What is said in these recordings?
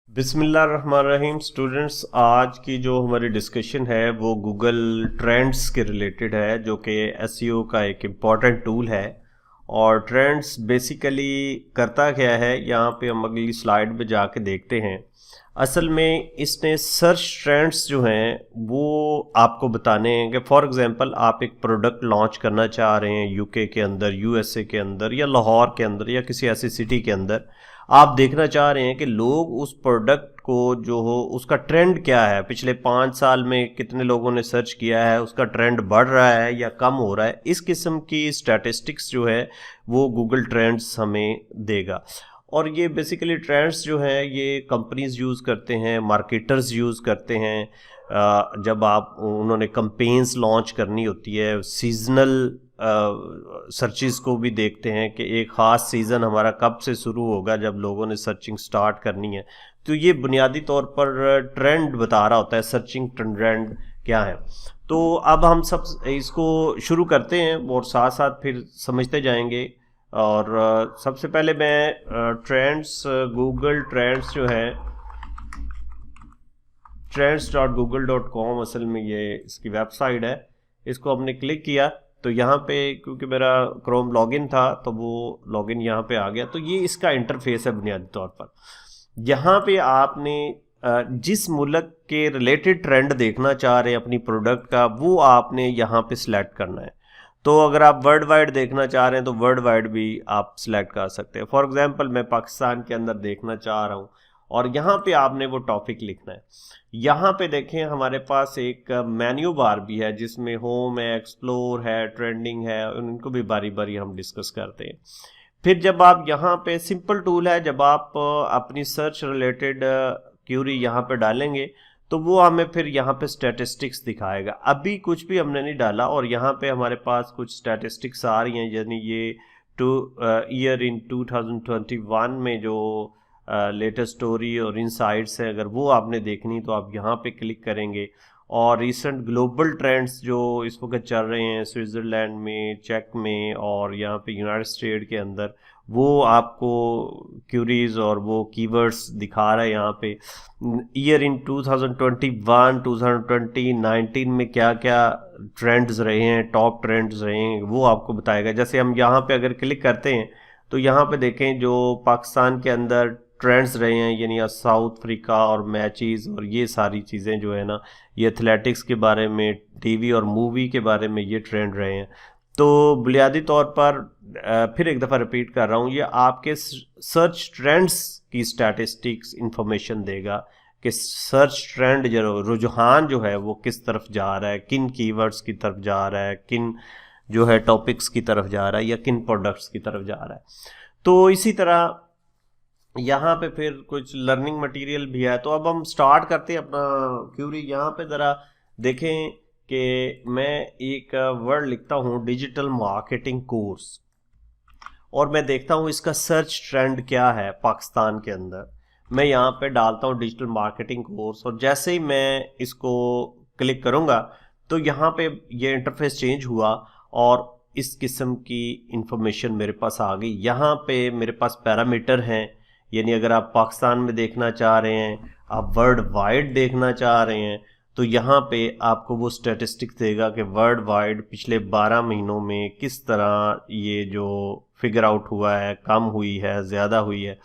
बिस्मिल्लाहिर्रहमानिर्रहीम स्टूडेंट्स, आज की जो हमारी डिस्कशन है वो गूगल ट्रेंड्स के रिलेटेड है, जो कि एसईओ का एक इम्पॉर्टेंट टूल है। और ट्रेंड्स बेसिकली करता क्या है, यहाँ पे हम अगली स्लाइड पे जाके देखते हैं। असल में इसने सर्च ट्रेंड्स जो हैं वो आपको बताने हैं कि फॉर एग्जांपल आप एक प्रोडक्ट लॉन्च करना चाह रहे हैं यूके के अंदर, यूएसए के अंदर या लाहौर के अंदर या किसी ऐसी सिटी के अंदर। आप देखना चाह रहे हैं कि लोग उस प्रोडक्ट को जो हो उसका ट्रेंड क्या है, पिछले 5 साल में कितने लोगों ने सर्च किया है, उसका ट्रेंड बढ़ रहा है या कम हो रहा है। इस किस्म की स्टैटिस्टिक्स जो है वो गूगल ट्रेंड्स हमें देगा। और ये बेसिकली ट्रेंड्स जो है ये कंपनीज यूज़ करते हैं, मार्केटर्स यूज़ करते हैं। जब आप उन्होंने कंपेन्स लॉन्च करनी होती है, सीजनल सर्चिज़ को भी देखते हैं कि एक ख़ास सीज़न हमारा कब से शुरू होगा जब लोगों ने सर्चिंग स्टार्ट करनी है। तो ये बुनियादी तौर पर ट्रेंड बता रहा होता है, सर्चिंग ट्रेंड क्या है। तो अब हम सब इसको शुरू करते हैं और साथ साथ फिर समझते जाएंगे। और सबसे पहले मैं ट्रेंड्स, गूगल ट्रेंड्स जो है trends.google.com, असल में ये इसकी वेबसाइट है। इसको हमने क्लिक किया तो यहाँ पे, क्योंकि मेरा क्रोम लॉगिन था तो वो लॉगिन यहाँ पे आ गया। तो ये इसका इंटरफेस है बुनियादी तौर पर। यहाँ पे आपने जिस मुल्क के रिलेटेड ट्रेंड देखना चाह रहे हैं अपनी प्रोडक्ट का, वो आपने यहाँ पे सिलेक्ट करना है। तो अगर आप वर्ल्ड वाइड देखना चाह रहे हैं तो वर्ल्ड वाइड भी आप सिलेक्ट कर सकते हैं। फॉर एग्जांपल मैं पाकिस्तान के अंदर देखना चाह रहा हूँ और यहाँ पे आपने वो टॉपिक लिखना है। यहाँ पे देखें हमारे पास एक मेन्यू बार भी है जिसमें होम है, एक्सप्लोर है, ट्रेंडिंग है, उनको भी बारी बारी हम डिस्कस करते हैं। फिर जब आप यहाँ पे सिंपल टूल है, जब आप अपनी सर्च रिलेटेड क्यूरी यहाँ पे डालेंगे तो वो हमें फिर यहाँ पे स्टैटिस्टिक्स दिखाएगा। अभी कुछ भी हमने नहीं डाला और यहाँ पे हमारे पास कुछ स्टैटिस्टिक्स आ रही हैं, यानी ये ईयर इन 2021 में जो लेटेस्ट स्टोरी और इनसाइट्स है, अगर वो आपने देखनी तो आप यहाँ पे क्लिक करेंगे। और रिसेंट ग्लोबल ट्रेंड्स जो इस वक्त चल रहे हैं स्विट्ज़रलैंड में, चेक में और यहाँ पे यूनाइटेड स्टेट के अंदर, वो आपको क्यूरीज और वो कीवर्ड्स दिखा रहा है यहाँ पे। ईयर इन 2021, 2020, 19 में क्या क्या ट्रेंड्स रहे हैं, टॉप ट्रेंड्स रहे हैं, वो आपको बताएगा। जैसे हम यहाँ पे अगर क्लिक करते हैं तो यहाँ पे देखें जो पाकिस्तान के अंदर ट्रेंड्स रहे हैं, यानी साउथ अफ्रीका और मैचेस और ये सारी चीज़ें जो है ना, ये एथलेटिक्स के बारे में, टीवी और मूवी के बारे में ये ट्रेंड रहे हैं। तो बुनियादी तौर पर फिर एक दफ़ा रिपीट कर रहा हूँ, ये आपके सर्च ट्रेंड्स की स्टैटिस्टिक्स इंफॉर्मेशन देगा कि सर्च ट्रेंड जो रुझान जो है वो किस तरफ जा रहा है, किन कीवर्ड्स की तरफ जा रहा है, किन जो है टॉपिक्स की तरफ जा रहा है या किन प्रोडक्ट्स की तरफ जा रहा है। तो इसी तरह यहाँ पे फिर कुछ लर्निंग मटेरियल भी है। तो अब हम स्टार्ट करते हैं अपना क्यूरी। यहाँ पे ज़रा देखें कि मैं एक वर्ड लिखता हूँ डिजिटल मार्केटिंग कोर्स, और मैं देखता हूँ इसका सर्च ट्रेंड क्या है पाकिस्तान के अंदर। मैं यहाँ पे डालता हूँ डिजिटल मार्केटिंग कोर्स और जैसे ही मैं इसको क्लिक करूँगा तो यहाँ पे ये इंटरफेस चेंज हुआ और इस किस्म की इंफॉर्मेशन मेरे पास आ गई। यहाँ पे मेरे पास पैरामीटर हैं, यानी अगर आप पाकिस्तान में देखना चाह रहे हैं, आप वर्ल्ड वाइड देखना चाह रहे हैं, तो यहाँ पे आपको वो स्टैटिस्टिक्स देगा कि वर्ल्ड वाइड पिछले 12 महीनों में किस तरह ये जो फिगर आउट हुआ है, कम हुई है, ज़्यादा हुई है।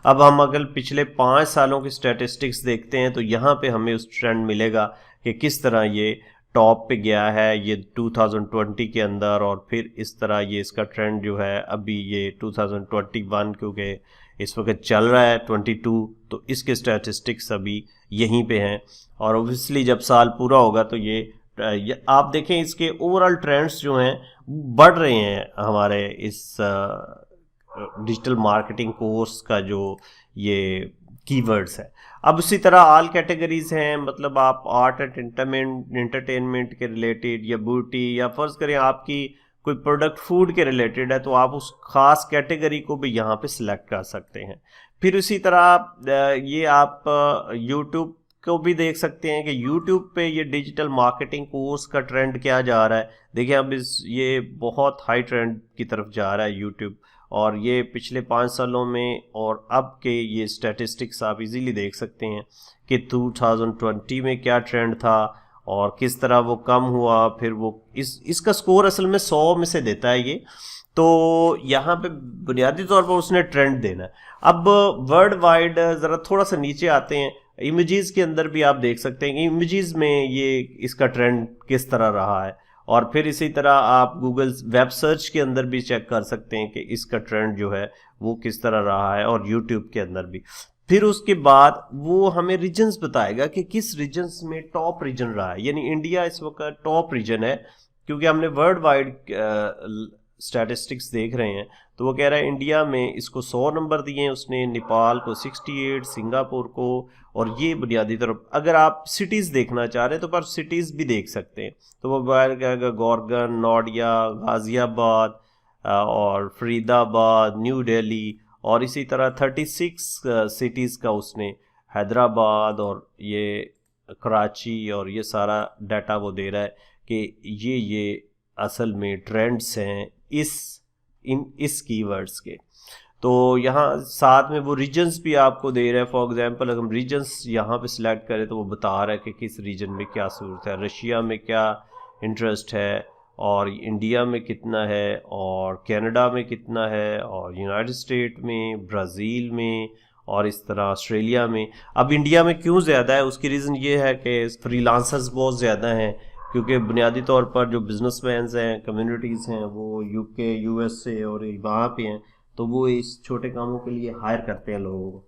अब हम अगर पिछले 5 सालों की स्टैटिस्टिक्स देखते हैं तो यहाँ पे हमें उस ट्रेंड मिलेगा कि किस तरह ये टॉप पे गया है ये 2020 के अंदर, और फिर इस तरह ये इसका ट्रेंड जो है अभी ये 2021, क्योंकि इस वक्त चल रहा है 22, तो इसके स्टैटिस्टिक्स अभी यहीं पे हैं। और ओबियसली जब साल पूरा होगा तो ये आप देखें इसके ओवरऑल ट्रेंड्स जो हैं बढ़ रहे हैं हमारे इस डिजिटल मार्केटिंग कोर्स का जो ये कीवर्ड्स है। अब उसी तरह ऑल कैटेगरीज हैं, मतलब आप आर्ट एंड एंटरटेनमेंट के रिलेटेड या ब्यूटी, या फर्ज करें आपकी कोई प्रोडक्ट फूड के रिलेटेड है तो आप उस खास कैटेगरी को भी यहाँ पे सिलेक्ट कर सकते हैं। फिर उसी तरह ये आप यूट्यूब को भी देख सकते हैं कि यूट्यूब पे ये डिजिटल मार्केटिंग कोर्स का ट्रेंड क्या जा रहा है। देखिए अब ये बहुत हाई ट्रेंड की तरफ जा रहा है यूट्यूब, और ये पिछले 5 सालों में और अब के ये स्टैटिस्टिक्स आप इजीली देख सकते हैं कि 2020 में क्या ट्रेंड था और किस तरह वो कम हुआ, फिर वो इसका स्कोर असल में 100 में से देता है ये। तो यहाँ पे बुनियादी तौर पर उसने ट्रेंड देना है। अब वर्ल्ड वाइड ज़रा थोड़ा सा नीचे आते हैं, इमेजेस के अंदर भी आप देख सकते हैं कि इमेजेस में ये इसका ट्रेंड किस तरह रहा है, और फिर इसी तरह आप गूगल वेब सर्च के अंदर भी चेक कर सकते हैं कि इसका ट्रेंड जो है वो किस तरह रहा है, और यूट्यूब के अंदर भी। फिर उसके बाद वो हमें रीजन्स बताएगा कि किस रीजन्स में टॉप रीजन रहा है, यानी इंडिया इस वक्त टॉप रीजन है, क्योंकि हमने वर्ल्ड वाइड स्टैटिस्टिक्स देख रहे हैं। तो वो कह रहा है इंडिया में इसको 100 नंबर दिए हैं उसने, नेपाल को 68, सिंगापुर को, और ये बुनियादी तरफ। अगर आप सिटीज़ देखना चाह रहे हैं तो पर सिटीज़ भी देख सकते हैं। तो वो कहेगा गोरगन, नोडिया, गाज़ियाबाद और फरीदाबाद, न्यू दिल्ली, और इसी तरह 36 सिटीज़ का उसने, हैदराबाद और ये कराची, और ये सारा डाटा वो दे रहा है कि ये असल में ट्रेंड्स हैं इस कीवर्ड्स के। तो यहाँ साथ में वो रीजन्स भी आपको दे रहा है। फॉर एग्जांपल अगर हम रीजन्स यहाँ पे सिलेक्ट करें तो वो बता रहा है कि किस रीजन में क्या सूरत है, रशिया में क्या इंटरेस्ट है, और इंडिया में कितना है, और कनाडा में कितना है, और यूनाइटेड स्टेट में, ब्राज़ील में, और इस तरह ऑस्ट्रेलिया में। अब इंडिया में क्यों ज़्यादा है, उसकी रीज़न ये है कि फ्रीलांसर्स बहुत ज़्यादा हैं, क्योंकि बुनियादी तौर पर जो बिजनेसमैन हैं, कम्युनिटीज़ हैं, वो यूके, यूएसए और वहाँ पे हैं, तो वो इस छोटे कामों के लिए हायर करते हैं लोगों को।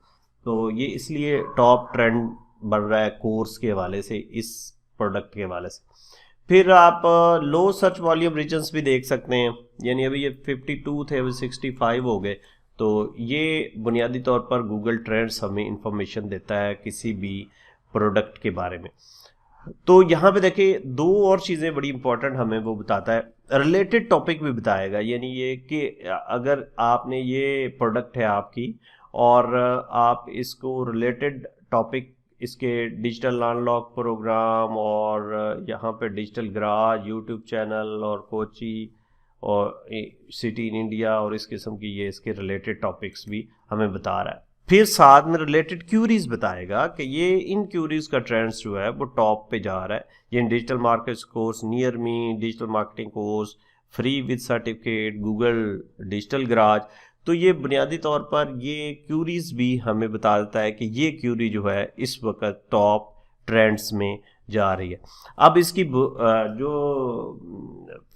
तो ये इसलिए टॉप ट्रेंड बढ़ रहा है कोर्स के हवाले से, इस प्रोडक्ट के हवाले से। फिर आप लो सर्च वॉल्यूम रीजन्स भी देख सकते हैं, यानी अभी ये 52 थे, अभी 65 हो गए। तो ये बुनियादी तौर पर गूगल ट्रेंड्स हमें इंफॉर्मेशन देता है किसी भी प्रोडक्ट के बारे में। तो यहाँ पे देखिए दो और चीज़ें बड़ी इंपॉर्टेंट हमें वो बताता है, रिलेटेड टॉपिक भी बताएगा, यानी ये कि अगर आपने ये प्रोडक्ट है आपकी और आप इसको रिलेटेड टॉपिक, इसके डिजिटल अनलॉक प्रोग्राम और यहाँ पे डिजिटल गराज, यूट्यूब चैनल और कोची और सिटी इन इंडिया और इस किस्म की ये इसके रिलेटेड टॉपिक्स भी हमें बता रहा है। फिर साथ में रिलेटेड क्यूरीज बताएगा कि ये इन क्यूरीज का ट्रेंड्स जो है वो टॉप पे जा रहा है। ये digital market course, near me digital marketing course, free with certificate, Google digital garage. तो ये बुनियादी तौर पर ये क्यूरीज भी हमें बता देता है कि ये क्यूरी जो है इस वक्त टॉप ट्रेंड्स में जा रही है। अब इसकी जो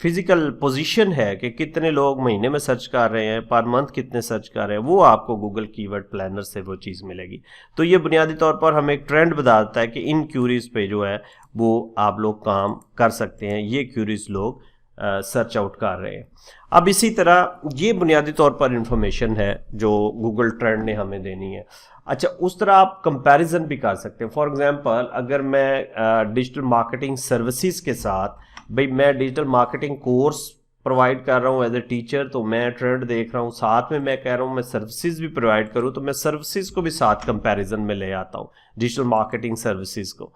फिजिकल पोजीशन है कि कितने लोग महीने में सर्च कर रहे हैं, पर मंथ कितने सर्च कर रहे हैं, वो आपको गूगल कीवर्ड प्लानर से वो चीज़ मिलेगी। तो ये बुनियादी तौर पर हमें एक ट्रेंड बताता है कि इन क्यूरीज पे जो है वो आप लोग काम कर सकते हैं, ये क्यूरीज लोग सर्च आउट कर रहे हैं। अब इसी तरह ये बुनियादी तौर पर इंफॉर्मेशन है जो गूगल ट्रेंड ने हमें देनी है। अच्छा, उस तरह आप कंपैरिजन भी कर सकते हैं। फॉर एग्जांपल अगर मैं डिजिटल मार्केटिंग सर्विसेज के साथ, भाई मैं डिजिटल मार्केटिंग कोर्स प्रोवाइड कर रहा हूँ एज ए टीचर, तो मैं ट्रेंड देख रहा हूँ, साथ में मैं कह रहा हूँ मैं सर्विसेज भी प्रोवाइड करूँ, तो मैं सर्विसेज को भी साथ कंपैरिजन में ले आता हूँ, डिजिटल मार्केटिंग सर्विसेज को।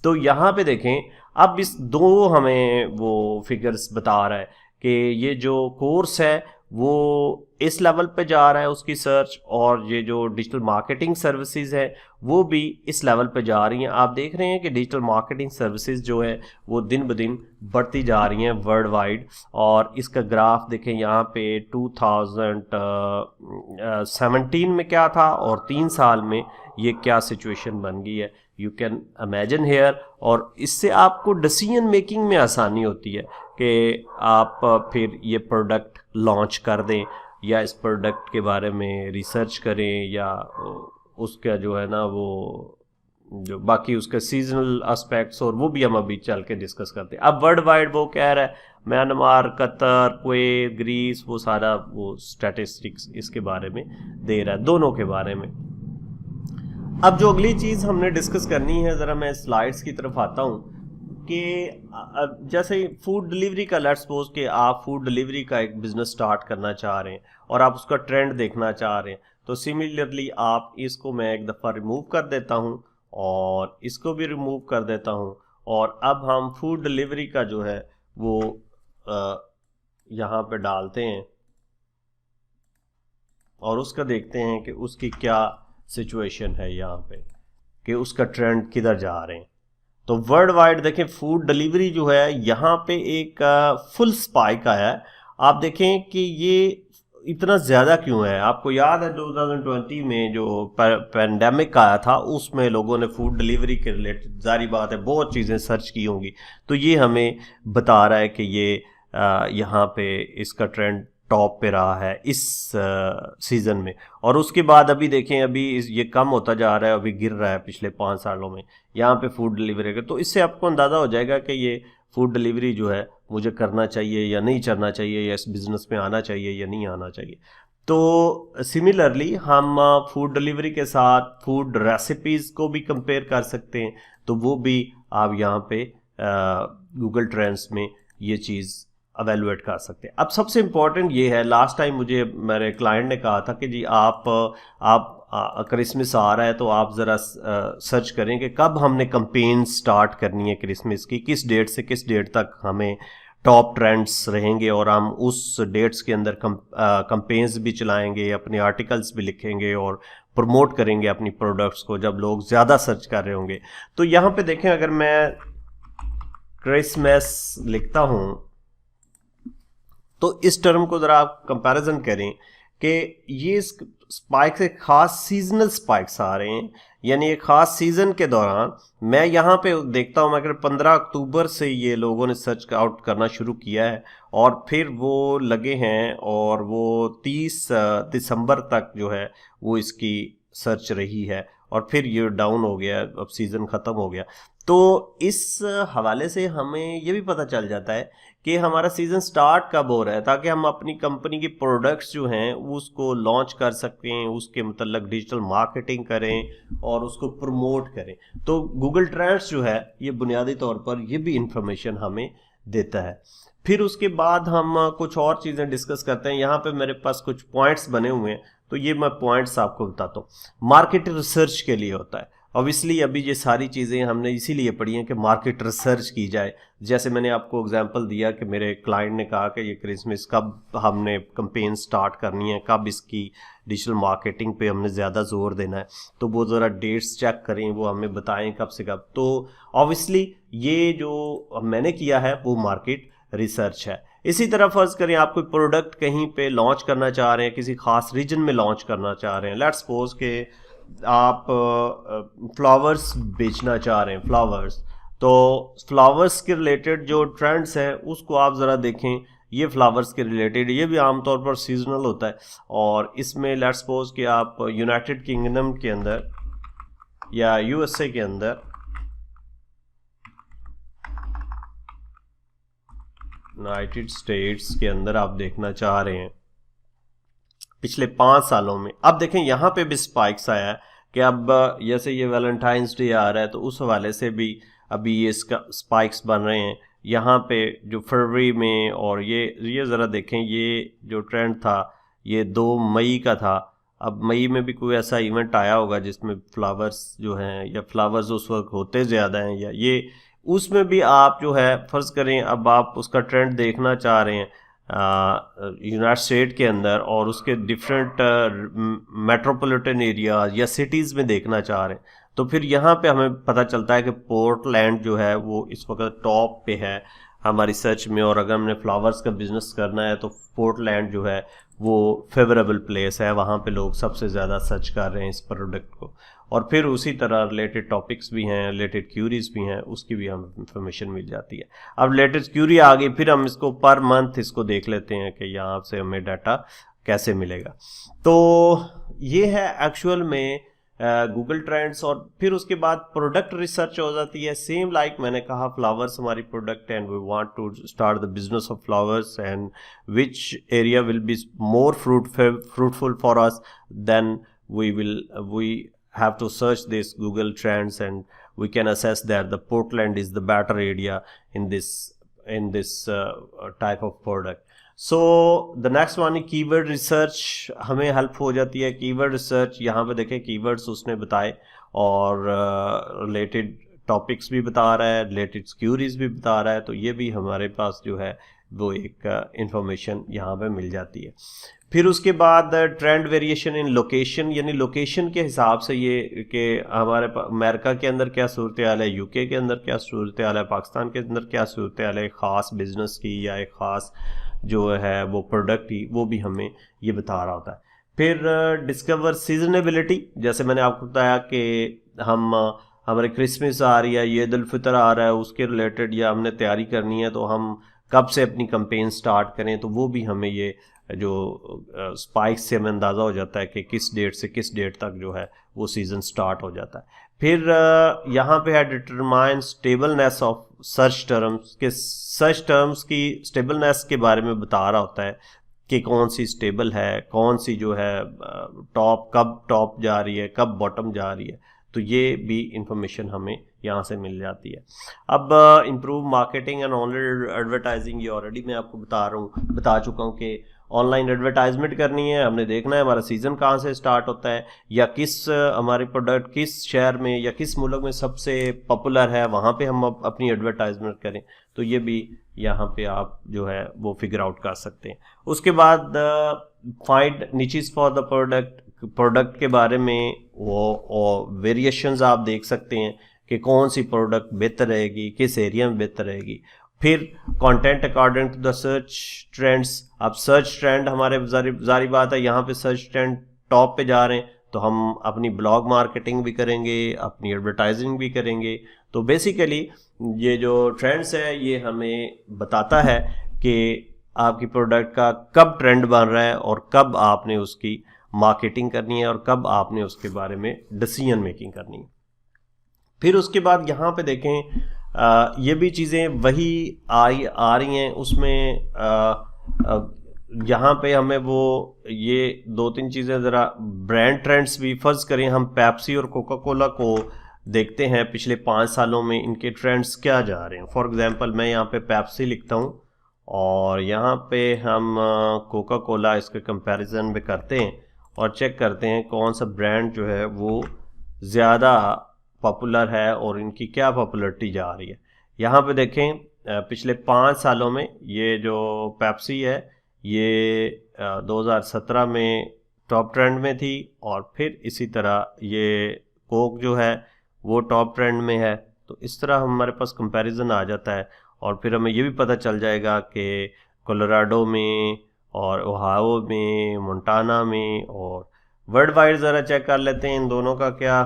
तो यहाँ पे देखें, अब इस दो हमें वो फिगर्स बता रहा है कि ये जो कोर्स है वो इस लेवल पे जा रहा है उसकी सर्च, और ये जो डिजिटल मार्केटिंग सर्विसेज है वो भी इस लेवल पे जा रही हैं। आप देख रहे हैं कि डिजिटल मार्केटिंग सर्विसेज जो है वो दिन ब दिन बढ़ती जा रही हैं वर्ल्ड वाइड, और इसका ग्राफ देखें यहाँ पे 2017 में क्या था और 3 साल में ये क्या सिचुएशन बन गई है, यू कैन इमेजिन हेयर। और इससे आपको डिसीजन मेकिंग में आसानी होती है कि आप फिर ये प्रोडक्ट लॉन्च कर दें या इस प्रोडक्ट के बारे में रिसर्च करें, या उसका जो है ना वो जो बाकी उसके सीजनल एस्पेक्ट्स और वो भी हम अभी चल के डिस्कस करते हैं। अब वर्ल्ड वाइड वो कह रहा है म्यांमार, कतर, कुवैत, ग्रीस, वो सारा वो स्टैटिस्टिक्स इसके बारे में दे रहा है, दोनों के बारे में। अब जो अगली चीज़ हमने डिस्कस करनी है, ज़रा मैं स्लाइड्स की तरफ आता हूँ कि जैसे फूड डिलीवरी का, लेट्स सपोज कि आप फूड डिलीवरी का एक बिज़नेस स्टार्ट करना चाह रहे हैं और आप उसका ट्रेंड देखना चाह रहे हैं, तो सिमिलरली आप इसको मैं एक दफ़ा रिमूव कर देता हूँ और इसको भी रिमूव कर देता हूँ, और अब हम फूड डिलीवरी का जो है वो यहाँ पे डालते हैं। और उसका देखते हैं कि उसकी क्या सिचुएशन है यहाँ पे, कि उसका ट्रेंड किधर जा रहे हैं। तो वर्ल्ड वाइड देखें फूड डिलीवरी जो है यहाँ पे एक फुल स्पाइक आया है। आप देखें कि ये इतना ज़्यादा क्यों है। आपको याद है 2020 में जो पैंडेमिक आया था उसमें लोगों ने फूड डिलीवरी के रिलेटेड जारी बात है बहुत चीज़ें सर्च की होंगी, तो ये हमें बता रहा है कि ये यहाँ पे इसका ट्रेंड टॉप पे रहा है इस सीज़न में। और उसके बाद अभी देखें अभी ये कम होता जा रहा है, अभी गिर रहा है पिछले 5 सालों में यहाँ पे फूड डिलीवरी का। तो इससे आपको अंदाज़ा हो जाएगा कि ये फूड डिलीवरी जो है मुझे करना चाहिए या नहीं करना चाहिए, या इस बिज़नेस में आना चाहिए या नहीं आना चाहिए। तो सिमिलरली हम फूड डिलीवरी के साथ फूड रेसिपीज़ को भी कंपेयर कर सकते हैं, तो वो भी आप यहाँ पे गूगल ट्रेंड्स में ये चीज़ अवेलुएट कर सकते हैं। अब सबसे इम्पॉर्टेंट ये है, लास्ट टाइम मुझे मेरे क्लाइंट ने कहा था कि जी आप क्रिसमस आ रहा है तो आप ज़रा सर्च करें कि कब हमने कंपेन स्टार्ट करनी है क्रिसमस की, किस डेट से किस डेट तक हमें टॉप ट्रेंड्स रहेंगे, और हम उस डेट्स के अंदर कंपेन्स भी चलाएंगे, अपने आर्टिकल्स भी लिखेंगे और प्रमोट करेंगे अपनी प्रोडक्ट्स को जब लोग ज़्यादा सर्च कर रहे होंगे। तो यहाँ पे देखें अगर मैं क्रिसमस लिखता हूँ तो इस टर्म को ज़रा आप कंपैरिजन करें कि ये स्पाइक्स एक ख़ास सीजनल स्पाइक्स आ रहे हैं, यानी एक ख़ास सीज़न के दौरान। मैं यहाँ पे देखता हूँ अगर 15 अक्टूबर से ये लोगों ने सर्च आउट करना शुरू किया है और फिर वो लगे हैं और वो 30 दिसंबर तक जो है वो इसकी सर्च रही है, और फिर ये डाउन हो गया, अब सीज़न ख़त्म हो गया। तो इस हवाले से हमें ये भी पता चल जाता है कि हमारा सीज़न स्टार्ट कब हो रहा है, ताकि हम अपनी कंपनी की प्रोडक्ट्स जो हैं उसको लॉन्च कर सकें, उसके मतलब डिजिटल मार्केटिंग करें और उसको प्रमोट करें। तो गूगल ट्रेंड्स जो है ये बुनियादी तौर पर ये भी इंफॉर्मेशन हमें देता है। फिर उसके बाद हम कुछ और चीज़ें डिस्कस करते हैं। यहाँ पे मेरे पास कुछ पॉइंट्स बने हुए हैं, तो ये मैं पॉइंट्स आपको बताता हूँ। मार्केट रिसर्च के लिए होता है, ऑब्वियसली अभी ये सारी चीज़ें हमने इसीलिए पढ़ी हैं कि मार्केट रिसर्च की जाए। जैसे मैंने आपको एग्जांपल दिया कि मेरे क्लाइंट ने कहा कि ये क्रिसमस कब हमने कंपेन स्टार्ट करनी है, कब इसकी डिजिटल मार्केटिंग पे हमने ज़्यादा जोर देना है, तो वो ज़रा डेट्स चेक करें, वो हमें बताएं कब से कब। तो ऑब्वियसली ये जो मैंने किया है वो मार्केट रिसर्च है। इसी तरह फर्ज करें आप कोई प्रोडक्ट कहीं पे लॉन्च करना चाह रहे हैं, किसी खास रीजन में लॉन्च करना चाह रहे हैं। लेट्स सपोज के आप फ्लावर्स बेचना चाह रहे हैं, फ्लावर्स, तो फ्लावर्स के रिलेटेड जो ट्रेंड्स हैं उसको आप ज़रा देखें। ये फ्लावर्स के रिलेटेड ये भी आमतौर पर सीजनल होता है, और इसमें लेट्स सपोज कि आप यूनाइटेड किंगडम के अंदर या यूएसए के अंदर यूनाइटेड स्टेट्स के अंदर आप देखना चाह रहे हैं पिछले 5 सालों में। अब देखें यहाँ पे भी स्पाइक्स आया है कि अब जैसे ये वैलेंटाइंस डे आ रहा है तो उस हवाले से भी अभी ये इसका स्पाइक्स बन रहे हैं यहाँ पे जो फरवरी में। और ये ज़रा देखें, ये जो ट्रेंड था ये 2 मई का था। अब मई में भी कोई ऐसा इवेंट आया होगा जिसमें फ्लावर्स जो हैं, या फ्लावर्स उस वक्त होते ज़्यादा हैं, या ये उसमें भी आप जो है फ़र्ज़ करें अब आप उसका ट्रेंड देखना चाह रहे हैं यूनाइटेड स्टेट के अंदर और उसके डिफरेंट मेट्रोपॉलिटन एरिया या सिटीज़ में देखना चाह रहे हैं, तो फिर यहाँ पे हमें पता चलता है कि पोर्टलैंड जो है वो इस वक्त टॉप पे है हमारी सर्च में। और अगर हमने फ्लावर्स का बिजनेस करना है तो पोर्टलैंड जो है वो फेवरेबल प्लेस है, वहाँ पे लोग सबसे ज़्यादा सर्च कर रहे हैं इस प्रोडक्ट को। और फिर उसी तरह रिलेटेड टॉपिक्स भी हैं, रिलेटेड क्यूरीज भी हैं, उसकी भी हमें इंफॉर्मेशन मिल जाती है। अब रिलेटेड क्यूरी आ गई, फिर हम इसको पर मंथ इसको देख लेते हैं कि यहाँ से हमें डाटा कैसे मिलेगा। तो ये है एक्चुअल में गूगल ट्रेंड्स। और फिर उसके बाद प्रोडक्ट रिसर्च हो जाती है। सेम लाइक मैंने कहा फ्लावर्स हमारी product and we want to start the business of flowers and which area will be more fruitful for us, then we have to search this Google Trends and we can assess that the Portland is the better area in this type of product. So the next one is keyword research, हमें help हो जाती है। Keyword research यहाँ पे देखें keywords उसने बताए और रिलेटेड टॉपिक्स भी बता रहा है, रिलेटेड क्यूरीज भी बता रहा है। तो ये भी हमारे पास जो है वो एक इंफॉर्मेशन यहाँ पे मिल जाती है। फिर उसके बाद ट्रेंड वेरिएशन इन लोकेशन, यानी लोकेशन के हिसाब से ये कि हमारे अमेरिका के अंदर क्या सूरत हाल है, यूके के अंदर क्या सूरत हाल है, पाकिस्तान के अंदर क्या सूरत हाल है, ख़ास बिजनेस की या एक ख़ास जो है वो प्रोडक्ट की, वो भी हमें ये बता रहा होता है। फिर डिस्कवर सीजनेबिलिटी, जैसे मैंने आपको बताया कि हम हमारे क्रिसमस आ रही है, ईद उल फितर आ रहा है, उसके रिलेटेड या हमने तैयारी करनी है तो हम कब से अपनी कैंपेन स्टार्ट करें, तो वो भी हमें ये जो स्पाइक से हमें अंदाज़ा हो जाता है कि किस डेट से किस डेट तक जो है वो सीज़न स्टार्ट हो जाता है। फिर यहाँ पे है डिटरमाइन स्टेबलनेस ऑफ सर्च टर्म्स, के सर्च टर्म्स की स्टेबलनेस के बारे में बता रहा होता है कि कौन सी स्टेबल है, कौन सी जो है टॉप, कब टॉप जा रही है, कब बॉटम जा रही है, तो ये भी इंफॉर्मेशन हमें यहाँ से मिल जाती है। अब improve marketing and online advertising, ये ऑलरेडी मैं आपको बता चुका हूँ कि ऑनलाइन एडवर्टाइजमेंट करनी है, हमने देखना है हमारा सीज़न कहाँ से स्टार्ट होता है, या किस हमारी प्रोडक्ट किस शहर में या किस मुल्क में सबसे पॉपुलर है, वहाँ पे हम अपनी एडवर्टाइजमेंट करें, तो ये भी यहाँ पे आप जो है वो फिगर आउट कर सकते हैं। उसके बाद find niches for the product के बारे में वो वेरिएशंस आप देख सकते हैं कि कौन सी प्रोडक्ट बेहतर रहेगी, किस एरिया में बेहतर रहेगी। फिर content according to the search trends, अब सर्च ट्रेंड हमारे जारी बात है, यहाँ पे सर्च ट्रेंड टॉप पे जा रहे हैं तो हम अपनी ब्लॉग मार्केटिंग भी करेंगे, अपनी एडवर्टाइजिंग भी करेंगे। तो बेसिकली ये जो ट्रेंड्स है ये हमें बताता है कि आपकी प्रोडक्ट का कब ट्रेंड बन रहा है और कब आपने उसकी मार्केटिंग करनी है और कब आपने उसके बारे में डिसीजन मेकिंग करनी है। फिर उसके बाद यहाँ पे देखें ये भी चीज़ें वही आ रही हैं, उसमें यहाँ पे हमें वो ये 2-3 चीज़ें ज़रा ब्रांड ट्रेंड्स भी, फ़र्ज़ करें हम पेप्सी और कोका कोला को देखते हैं पिछले 5 सालों में इनके ट्रेंड्स क्या जा रहे हैं। फॉर एग्जांपल मैं यहाँ पे पेप्सी लिखता हूँ और यहाँ पे हम कोका कोला इसके कंपैरिजन में करते हैं और चेक करते हैं कौन सा ब्रांड जो है वो ज़्यादा पॉपुलर है और इनकी क्या पॉपुलरिटी जा रही है। यहाँ पे देखें पिछले 5 सालों में ये जो पेप्सी है ये 2017 में टॉप ट्रेंड में थी और फिर इसी तरह ये कोक जो है वो टॉप ट्रेंड में है। तो इस तरह हमारे पास कंपैरिजन आ जाता है और फिर हमें ये भी पता चल जाएगा कि कोलोराडो में और ओहायो में, मोंटाना में और वर्ल्ड वाइड ज़रा चेक कर लेते हैं इन दोनों का क्या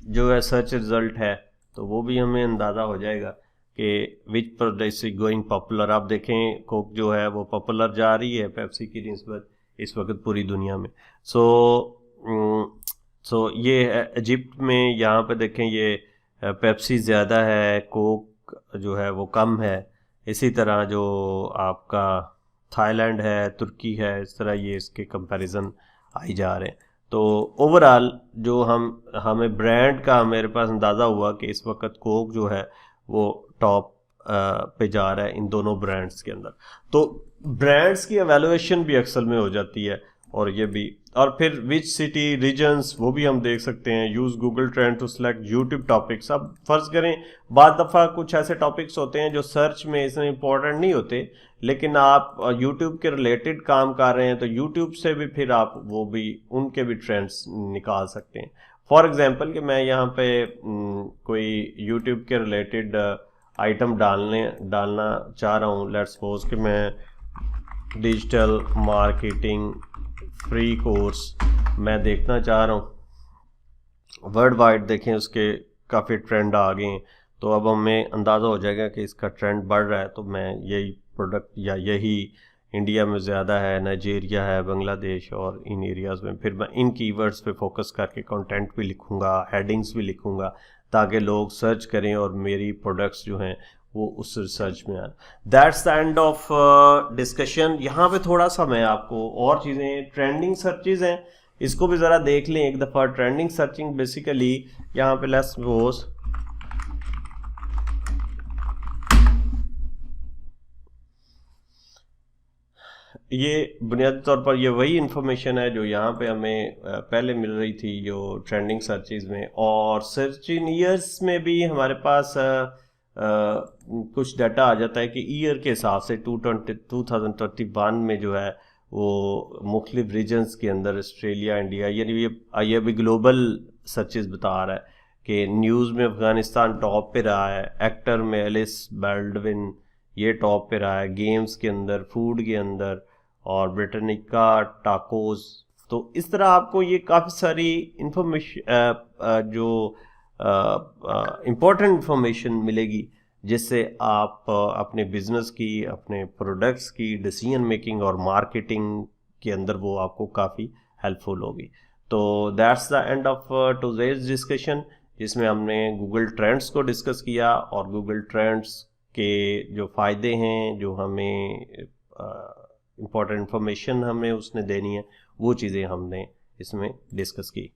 जो है सर्च रिजल्ट है, तो वो भी हमें अंदाज़ा हो जाएगा कि which product is going popular. आप देखें कोक जो है वो पॉपुलर जा रही है पेप्सी की निस्बत इस वक्त पूरी दुनिया में। सो ये इजिप्ट में यहाँ पे देखें ये पेप्सी ज़्यादा है, कोक जो है वो कम है। इसी तरह जो आपका थाईलैंड है, तुर्की है, इस तरह ये इसके कंपैरिजन आई जा रहे हैं। तो ओवरऑल जो हमें ब्रांड का मेरे पास अंदाज़ा हुआ कि इस वक्त कोक जो है वो टॉप पे जा रहा है इन दोनों ब्रांड्स के अंदर। तो ब्रांड्स की एवेल्युएशन भी अक्सर में हो जाती है और ये भी, और फिर विच सिटी रीजन्स वो भी हम देख सकते हैं। Use Google trend to select YouTube topics. अब फ़र्ज़ करें बाद दफ़ा कुछ ऐसे टॉपिक्स होते हैं जो सर्च में इतने इंपॉर्टेंट नहीं होते, लेकिन आप यूट्यूब के रिलेटेड काम कर रहे हैं तो यूट्यूब से भी फिर आप वो भी उनके भी ट्रेंड्स निकाल सकते हैं। फॉर एग्जांपल कि मैं यहाँ पे कोई यूट्यूब के रिलेटेड आइटम डालना चाह रहा हूँ। लेट्स सपोज कि मैं डिजिटल मार्केटिंग फ्री कोर्स मैं देखना चाह रहा हूँ, वर्ल्ड वाइड देखें उसके काफ़ी ट्रेंड आ गए हैं। तो अब हमें अंदाज़ा हो जाएगा कि इसका ट्रेंड बढ़ रहा है, तो मैं यही प्रोडक्ट या यही इंडिया में ज़्यादा है, नाइजीरिया है, बांग्लादेश और इन एरियाज़ में, फिर मैं इन कीवर्ड्स पे फोकस करके कंटेंट भी लिखूँगा, हेडिंग्स भी लिखूँगा ताकि लोग सर्च करें और मेरी प्रोडक्ट्स जो हैं वो उस रिसर्च में आए। That's the end of discussion. यहाँ पे थोड़ा सा मैं आपको और चीज़ें, ट्रेंडिंग सर्चेज हैं, इसको भी ज़रा देख लें एक दफ़ा। ट्रेंडिंग सर्चिंग बेसिकली यहाँ पे लेट्स सपोज ये बुनियादी तौर पर ये वही इंफॉर्मेशन है जो यहाँ पे हमें पहले मिल रही थी जो ट्रेंडिंग सर्चेज में, और सर्च इन ईयर्स में भी हमारे पास कुछ डाटा आ जाता है कि ईयर के हिसाब से 2021 में जो है वो मुख्तलिफ रीजन्स के अंदर ऑस्ट्रेलिया, इंडिया, यानी ये अभी ग्लोबल सर्चेस बता रहा है कि न्यूज़ में अफ़गानिस्तान टॉप पे रहा है, एक्टर में एलिस बाल्डविन ये टॉप पे रहा है, गेम्स के अंदर, फूड के अंदर, और ब्रिटानिका टाकोस। तो इस तरह आपको ये काफ़ी सारी इंफॉर्मेशन जो इम्पोर्टेंट इंफॉर्मेशन मिलेगी, जिससे आप अपने बिजनेस की, अपने प्रोडक्ट्स की डिसीजन मेकिंग और मार्केटिंग के अंदर वो आपको काफ़ी हेल्पफुल होगी। तो that's the end of today's discussion, जिसमें हमने गूगल ट्रेंड्स को डिस्कस किया और गूगल ट्रेंड्स के जो फ़ायदे हैं, जो हमें इम्पोर्टेंट इंफॉर्मेशन हमें उसने देनी है, वो चीज़ें हमने इसमें डिस्कस की।